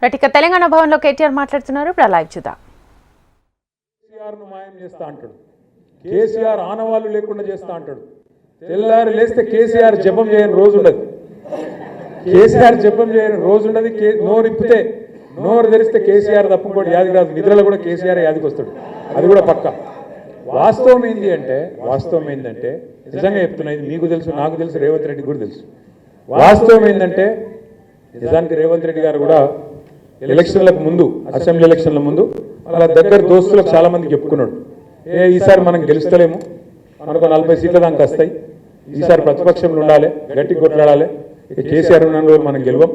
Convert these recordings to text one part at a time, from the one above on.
ఇక తెలంగాణ భవన్లో కేటీఆర్ మాట్లాడుతున్నారు. ఇప్పుడు లైవ్ చూద్దాం. కేసీఆర్ను మాయం చేస్తా అంటాడు, కేసీఆర్ ఆనవాళ్ళు లేకుండా చేస్తా అంటాడు. తెల్లారి లేస్తే కేసీఆర్ జపం చేయని రోజు ఉండదు, కేసీఆర్ జపం చేయని రోజు ఉండదు. నోరు ఇప్పితే నోరు తెరిస్తే కేసీఆర్ తప్పుకోటి యాదికి రాదు, నిద్రలో కూడా కేసీఆర్ యాదికి వస్తాడు, అది కూడా పక్క. వాస్తవం ఏంటంటే నిజంగా చెప్తున్నా, ఇది మీకు తెలుసు, నాకు తెలుసు, రేవంత్ రెడ్డి కూడా తెలుసు. వాస్తవం ఏంటంటే నిజానికి రేవంత్ రెడ్డి గారు కూడా ఎలక్షన్లకు ముందు, అసెంబ్లీ ఎలక్షన్ల ముందు వాళ్ళ దగ్గర దోస్తులకు చాలా మందికి చెప్పుకున్నాడు, ఈసారి మనం గెలుస్తలేము, మనకు 40 సీట్ల దాకా వస్తాయి, ఈసారి ప్రతిపక్షంలో ఉండాలి, గట్టి కొట్లాడాలి, ఇక కేసీఆర్ ఉన్న రోజులు మనం గెలవం,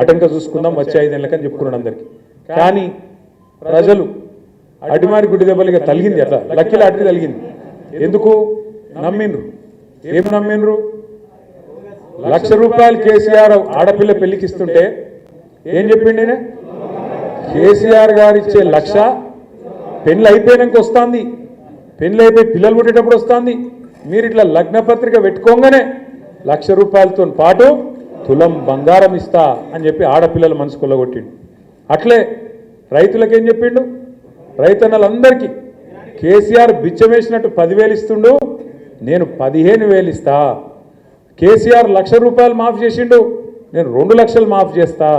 అటెంక చూసుకుందాం వచ్చే 5 ఏళ్ళకని చెప్పుకున్నాడు అందరికి. కానీ ప్రజలు అడిమారి గుడ్డి దెబ్బలు తలిగింది, అట్లా లక్కీలో అడ్డి తలిగింది. ఎందుకు నమ్మిండ్రు? ఏం నమ్మిండ్రు? 1,00,000 రూపాయలు కేసీఆర్ ఆడపిల్ల పెళ్లికి ఇస్తుంటే ఏం చెప్పిండే, కేసీఆర్ గారు ఇచ్చే 1,00,000 పెళ్లి అయిపోయినాక వస్తుంది, పెళ్లి అయిపోయి పిల్లలు పుట్టేటప్పుడు వస్తుంది, మీరు ఇట్లా లగ్నపత్రిక పెట్టుకోగానే 1,00,000 రూపాయలతో పాటు తులం బంగారం ఇస్తా అని చెప్పి ఆడపిల్లల మనసు కొల్లగొట్టిండు. అట్లే రైతులకు ఏం చెప్పిండు, రైతన్నలందరికీ కేసీఆర్ బిచ్చమేసినట్టు 10,000 ఇస్తుండు, నేను 15,000 ఇస్తా. కేసీఆర్ 1,00,000 రూపాయలు మాఫ్ చేసిండు, నేను 2,00,000 మాఫ్ చేస్తా.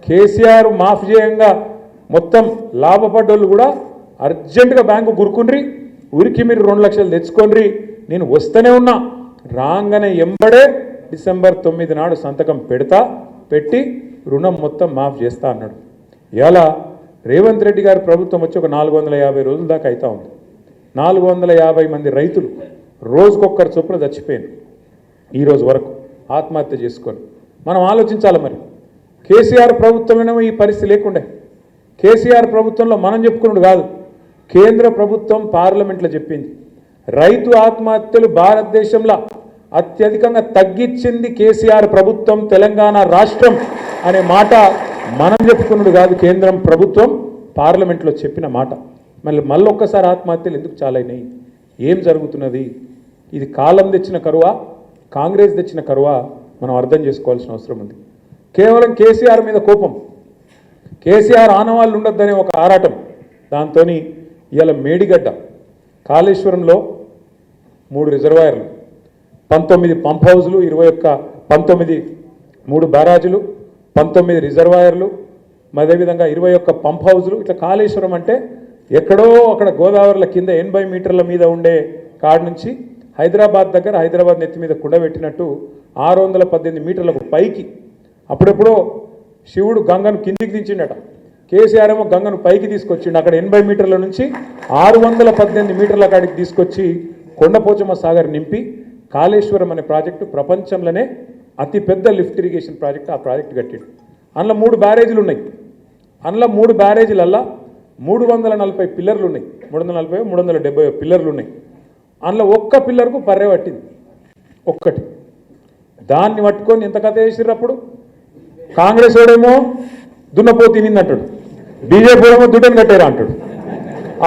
కేసీఆర్ మాఫ్ చేయంగా మొత్తం లాభపడ్డోళ్ళు కూడా అర్జెంటుగా బ్యాంకు గురుకుండ్రి, ఊరికి మీరు 2,00,000 తెచ్చుకోండి, నేను వస్తూనే ఉన్నా, రాగానే ఎంబడే డిసెంబర్ 9 నాడు సంతకం పెట్టి రుణం మొత్తం మాఫ్ చేస్తా అన్నాడు. ఇలా రేవంత్ రెడ్డి గారి ప్రభుత్వం వచ్చి ఒక 450 రోజుల దాకా అవుతా ఉంది. 450 మంది రైతులు రోజుకొక్కరు చొప్పున చచ్చిపోయారు ఈరోజు వరకు ఆత్మహత్య చేసుకొని. మనం ఆలోచించాలి, మరి కేసీఆర్ ప్రభుత్వంలోనేమో ఈ పరిస్థితి లేకుండే. కేసీఆర్ ప్రభుత్వంలో మనం చెప్పుకున్నాడు కాదు, కేంద్ర ప్రభుత్వం పార్లమెంట్లో చెప్పింది, రైతు ఆత్మహత్యలు భారతదేశంలో అత్యధికంగా తగ్గించింది కేసీఆర్ ప్రభుత్వం, తెలంగాణ రాష్ట్రం అనే మాట మనం చెప్పుకున్నాడు కాదు, కేంద్రం ప్రభుత్వం పార్లమెంట్లో చెప్పిన మాట. మళ్ళీ ఒక్కసారి ఆత్మహత్యలు ఎందుకు చాలైనాయి? ఏం జరుగుతున్నది? ఇది కాలం తెచ్చిన కరువా, కాంగ్రెస్ తెచ్చిన కరువా? మనం అర్థం చేసుకోవాల్సిన అవసరం ఉంది. కేవలం కేసీఆర్ మీద కోపం, కేసీఆర్ ఆనవాళ్ళు ఉండొద్దనే ఒక ఆరాటం, దాంతో ఇవాళ మేడిగడ్డ కాళేశ్వరంలో 3 రిజర్వాయర్లు, 19 పంప్ హౌజులు, 3 బ్యారాజులు, 19 రిజర్వాయర్లు, అదేవిధంగా 21 పంప్ హౌజులు. ఇట్లా కాళేశ్వరం అంటే ఎక్కడో అక్కడ గోదావరిల కింద 80 మీటర్ల మీద ఉండే కాడ నుంచి హైదరాబాద్ దగ్గర, హైదరాబాద్ నెత్తి మీద కుండబెట్టినట్టు 618 మీటర్లకు పైకి, అప్పుడెప్పుడో శివుడు గంగను కిందికి దించిండట, కేసీఆర్ ఏమో గంగను పైకి తీసుకొచ్చిండు. అక్కడ 80 మీటర్ల నుంచి 618 మీటర్ల కాడికి తీసుకొచ్చి కొండపోచమ్మ సాగర్ నింపి కాళేశ్వరం అనే ప్రాజెక్టు ప్రపంచంలోనే అతిపెద్ద లిఫ్ట్ ఇరిగేషన్ ప్రాజెక్టు, ఆ ప్రాజెక్టు కట్టిండు. అందులో 3 బ్యారేజీలు ఉన్నాయి. అందులో 3 బ్యారేజీలల్లా 340 పిల్లర్లు ఉన్నాయి, 340 370 పిల్లర్లు ఉన్నాయి. అందులో ఒక్క పిల్లర్కు పర్రె పట్టింది, ఒక్కటి. దాన్ని పట్టుకొని ఎంత కథ చేసిర్రు అప్పుడు? కాంగ్రెస్ వాడేమో దున్నపో తినింది అంటాడు, బీజేపీ ఏమో దుడ్డను కట్టారు అంటాడు.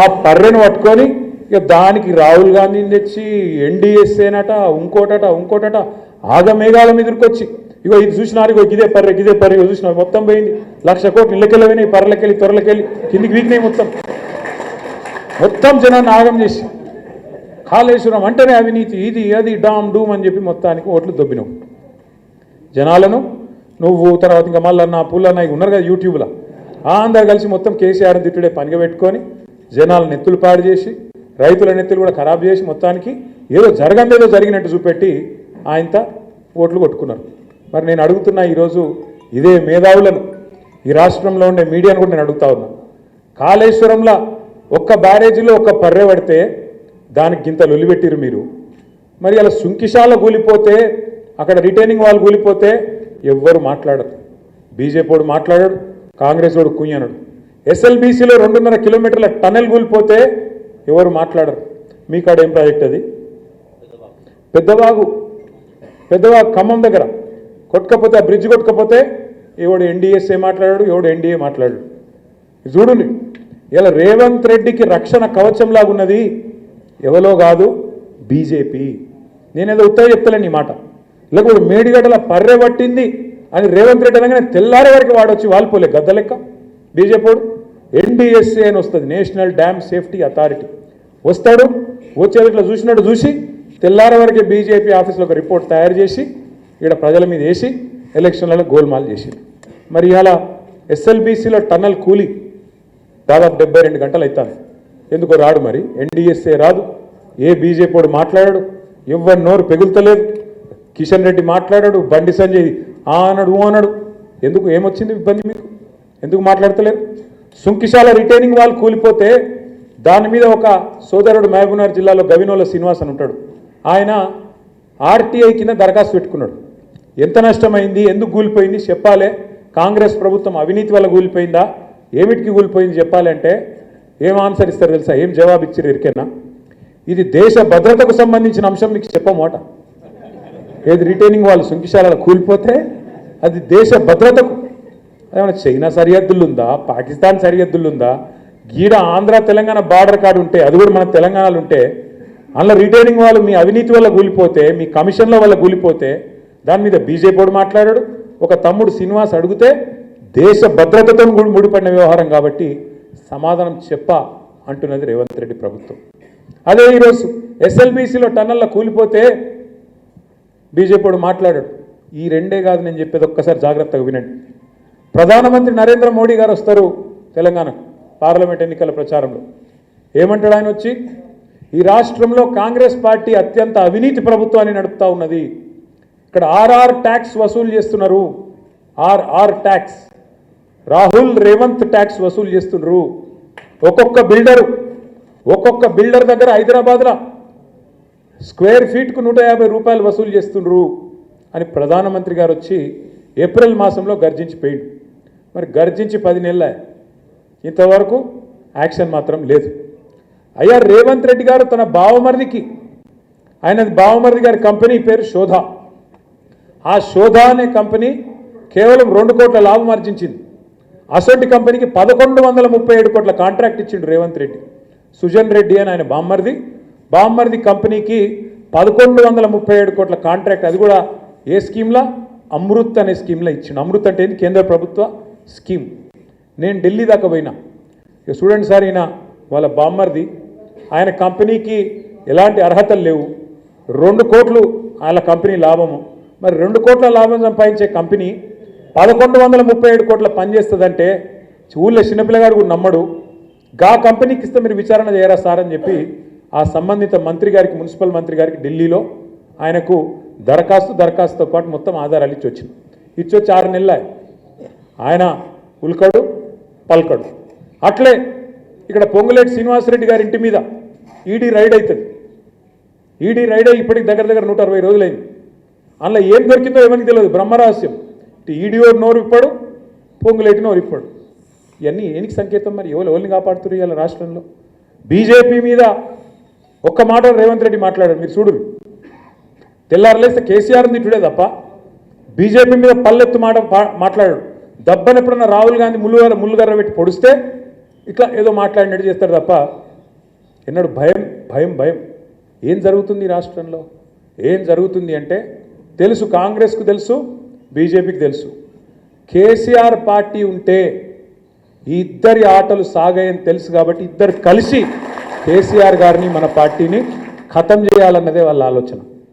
ఆ పర్రెను పట్టుకొని ఇక దానికి రాహుల్ గాంధీని తెచ్చి ఎన్డీఎస్ఏనట, ఇంకోటట ఆగమేఘాల మీదకి ఇగో ఇది చూసినారు, ఇగో ఇదే పర్రె ఇగో చూసినారు, మొత్తం పోయింది. 1,00,000 కోట్లు ఇళ్ళకెళ్ళి పోయినాయి, పర్రెలకెళ్ళి త్వరలకెళ్ళి కిందికి వీకినాయి, మొత్తం జనాన్ని ఆగం చేసి కాళేశ్వరం అంటేనే అవినీతి, ఇది అది డామ్ డూమ్ అని చెప్పి మొత్తానికి ఓట్లు దొబ్బినావు జనాలను. నువ్వు తర్వాత ఇంకా మల్లన్న పుల్లన్న ఉన్నారు కదా యూట్యూబ్లో, అందరు కలిసి మొత్తం కేసీఆర్ తిట్టుడే పనిగా పెట్టుకొని జనాల నెత్తులు పాడు చేసి, రైతుల నెత్తులు కూడా ఖరాబ్ చేసి, మొత్తానికి ఏదో జరగందేదో జరిగినట్టు చూపెట్టి ఆయనతో ఓట్లు కొట్టుకున్నారు. మరి నేను అడుగుతున్నా ఈరోజు ఇదే మేధావులను, ఈ రాష్ట్రంలో ఉండే మీడియాను కూడా నేను అడుగుతా ఉన్నా, కాళేశ్వరంలో ఒక్క బ్యారేజీలో ఒక్క పర్రె పడితే దానికి ఇంత లొలిపెట్టిరు మీరు. మరి అలా సుంకిశాల కూలిపోతే, అక్కడ రిటైనింగ్ వాళ్ళు కూలిపోతే ఎవ్వరు మాట్లాడరు, బీజేపీ వాడు మాట్లాడాడు, కాంగ్రెస్ వాడు కుయ్యనడు. ఎస్ఎల్బీసీలో 2.5 కిలోమీటర్ల టనెల్ కూలిపోతే ఎవరు మాట్లాడరు. మీ కాడ ఏం ప్రాజెక్ట్ అది? పెద్దవాగు ఖమ్మం దగ్గర కొట్టుకపోతే, ఆ బ్రిడ్జ్ కొట్టుకపోతే ఎవడు ఎన్డీఎస్ఏ మాట్లాడాడు, ఎవడు ఎన్డీఏ మాట్లాడాడు. చూడండి, ఇలా రేవంత్ రెడ్డికి రక్షణ కవచంలాగున్నది ఎవరో కాదు, బీజేపీ. నేనేదో ఉత్తరం చెప్తలేను ఈ మాట. లేకపోతే మేడిగడ్డల పర్రె పట్టింది, అని రేవంత్ రెడ్డి అనగానే తెల్లారి వరకు వాడొచ్చి వాలిపోలే గద్ద లెక్క బీజేపీ ఎన్డీఎస్ఏ అని వస్తుంది, నేషనల్ డ్యామ్ సేఫ్టీ అథారిటీ. వస్తాడు, వచ్చేది ఇట్లా చూసినట్టు చూసి తెల్లారి వరకే బీజేపీ ఆఫీస్లో ఒక రిపోర్ట్ తయారు చేసి ఇక్కడ ప్రజల మీద వేసి ఎలక్షన్లలో గోల్మాల్ చేసింది. మరి ఇలా ఎస్ఎల్బీసీలో టన్నల్ కూలి దాదాపు 72 గంటలు అవుతాను, ఎందుకో రాడు. మరి ఎన్డీఎస్ఏ రాదు, ఏ బీజేపీ వాడు మాట్లాడాడు, ఎవరి నోరు పెగులుతలేదు. కిషన్ రెడ్డి మాట్లాడాడు, బండి సంజయ్ అన్నాడు అన్నాడు. ఎందుకు, ఏమొచ్చింది ఇబ్బంది మీకు, ఎందుకు మాట్లాడతలేరు? సుంకిశాల రిటైనింగ్ వాళ్ళు కూలిపోతే దాని మీద ఒక సోదరుడు మహబూబ్నగర్ జిల్లాలో గవినోల శ్రీనివాస్ అని ఉంటాడు, ఆయన ఆర్టీఐ కింద దరఖాస్తు పెట్టుకున్నాడు. ఎంత నష్టమైంది, ఎందుకు కూలిపోయింది చెప్పాలి, కాంగ్రెస్ ప్రభుత్వం అవినీతి వల్ల కూలిపోయిందా, ఏమిటికి కూలిపోయింది చెప్పాలి అంటే ఏం ఆన్సర్ ఇస్తారు తెలుసా, ఏం జవాబు ఇచ్చారు ఎరికైనా? ఇది దేశ భద్రతకు సంబంధించిన అంశం, మీకు చెప్పమాట. ఏది రిటైనింగ్ వాళ్ళు సుంకిశాలలో కూలిపోతే అది దేశ భద్రతకు, ఏమైనా చైనా సరిహద్దులు ఉందా, పాకిస్తాన్ సరిహద్దులు ఉందా, గీడ ఆంధ్ర తెలంగాణ బార్డర్ కార్డు ఉంటే, అది కూడా మన తెలంగాణలో ఉంటే, అందులో రిటైనింగ్ వాళ్ళు మీ అవినీతి వల్ల కూలిపోతే, మీ కమిషన్ల వల్ల కూలిపోతే దాని మీద బీజేపీ వాడు మాట్లాడాడు. ఒక తమ్ముడు శ్రీనివాస్ అడిగితే దేశ భద్రతతో ముడిపడిన వ్యవహారం కాబట్టి సమాధానం అంటున్నది రేవంత్ రెడ్డి ప్రభుత్వం. అదే ఈరోజు ఎస్ఎల్బీసీలో టన్నల్లో కూలిపోతే బీజేపీ వాడు మాట్లాడాడు. ఈ రెండే కాదు నేను చెప్పేది, ఒక్కసారి జాగ్రత్తగా వినండి. ప్రధానమంత్రి నరేంద్ర మోడీ గారు వస్తారు తెలంగాణ పార్లమెంట్ ఎన్నికల ప్రచారంలో. ఏమంటాడు ఆయన వచ్చి, ఈ రాష్ట్రంలో కాంగ్రెస్ పార్టీ అత్యంత అవినీతి ప్రభుత్వాన్ని నడుపుతా ఉన్నది, ఇక్కడ ఆర్ఆర్ ట్యాక్స్ వసూలు చేస్తున్నారు, RR tax, Rahul Revanth tax వసూలు చేస్తున్నారు. ఒక్కొక్క బిల్డర్ దగ్గర హైదరాబాద్లో స్క్వేర్ ఫీట్కు 150 రూపాయలు వసూలు చేస్తున్నారు అని ప్రధానమంత్రి గారు వచ్చి ఏప్రిల్ మాసంలో గర్జించిపోయిండు. మరి గర్జించి 10 నెలల ఇంతవరకు యాక్షన్ మాత్రం లేదు. అయ్యా రేవంత్ రెడ్డి గారు తన బావమరిదికి, బావమరిది గారి కంపెనీ పేరు శోధ, ఆ శోధ అనే కంపెనీ కేవలం 2 కోట్ల లాభం ఆర్జించింది. అసొంటి కంపెనీకి 1137 కోట్ల కాంట్రాక్ట్ ఇచ్చిండు రేవంత్ రెడ్డి. సుజన్ రెడ్డి అని ఆయన బామ్మర్ది కంపెనీకి 1137 కోట్ల కాంట్రాక్ట్, అది కూడా ఏ స్కీమ్లా, అమృత్ అనే స్కీమ్లో ఇచ్చిండు. అమృత్ అంటే ఏంది, కేంద్ర ప్రభుత్వ స్కీమ్. నేను ఢిల్లీ దాకా పోయినా, ఇక చూడండి సార్, ఈయన వాళ్ళ బామ్మర్ది, ఆయన కంపెనీకి ఎలాంటి అర్హతలు లేవు, 2 కోట్లు వాళ్ళ కంపెనీ లాభము. మరి 2 కోట్ల లాభం సంపాదించే కంపెనీ 1137 కోట్ల పనిచేస్తుందంటే ఊళ్ళో చిన్నపిల్లగాడు కూడా నమ్మడు. గా కంపెనీకి ఇస్తే మీరు విచారణ చేయరా సార్ అని చెప్పి ఆ సంబంధిత మంత్రి గారికి, మున్సిపల్ మంత్రి గారికి ఢిల్లీలో ఆయనకు దరఖాస్తుతో పాటు మొత్తం ఆధారాలు ఇచ్చి వచ్చి 6 నెలలు ఆయన ఉల్కడు పల్కడు. అట్లే ఇక్కడ పొంగులేటి శ్రీనివాసరెడ్డి గారి ఇంటి మీద ఈడీ రైడ్ అవుతుంది. ఈడీ రైడ్ అయ్యి ఇప్పటికి దగ్గర 160 రోజులైంది. అందులో ఏం దొరికిందో ఏమని తెలియదు, బ్రహ్మరహస్యం. ఈడీ నోరు ఇప్పాడు, పొంగులేటి నోరు ఇప్పాడు. ఇవన్నీ ఏనికి సంకేతం? మరి ఎవరిని కాపాడుతున్నారు ఇవాళ రాష్ట్రంలో? బీజేపీ మీద ఒక్క మాట రేవంత్ రెడ్డి మాట్లాడాడు, మీరు చూడు. తెల్లారలేస్తే కేసీఆర్ని తిట్టుడే తప్ప బీజేపీ మీద పల్లెత్తు మాట్లాడాడు. దబ్బని ఎప్పుడన్నా రాహుల్ గాంధీ ముళ్ళుగర్ర పెట్టి పొడిస్తే ఇట్లా ఏదో మాట్లాడినట్టు చేస్తాడు తప్ప ఎన్నడు భయం. ఏం జరుగుతుంది రాష్ట్రంలో? ఏం జరుగుతుంది అంటే తెలుసు, కాంగ్రెస్కు తెలుసు, బీజేపీకి తెలుసు. కేసీఆర్ పార్టీ ఉంటే ఈ ఇద్దరి ఆటలు సాగాయని తెలుసు కాబట్టి ఇద్దరు కలిసి కేసీఆర్ గారిని, మన పార్టీని ఖతం చేయాలన్నదే వాళ్ళ ఆలోచన.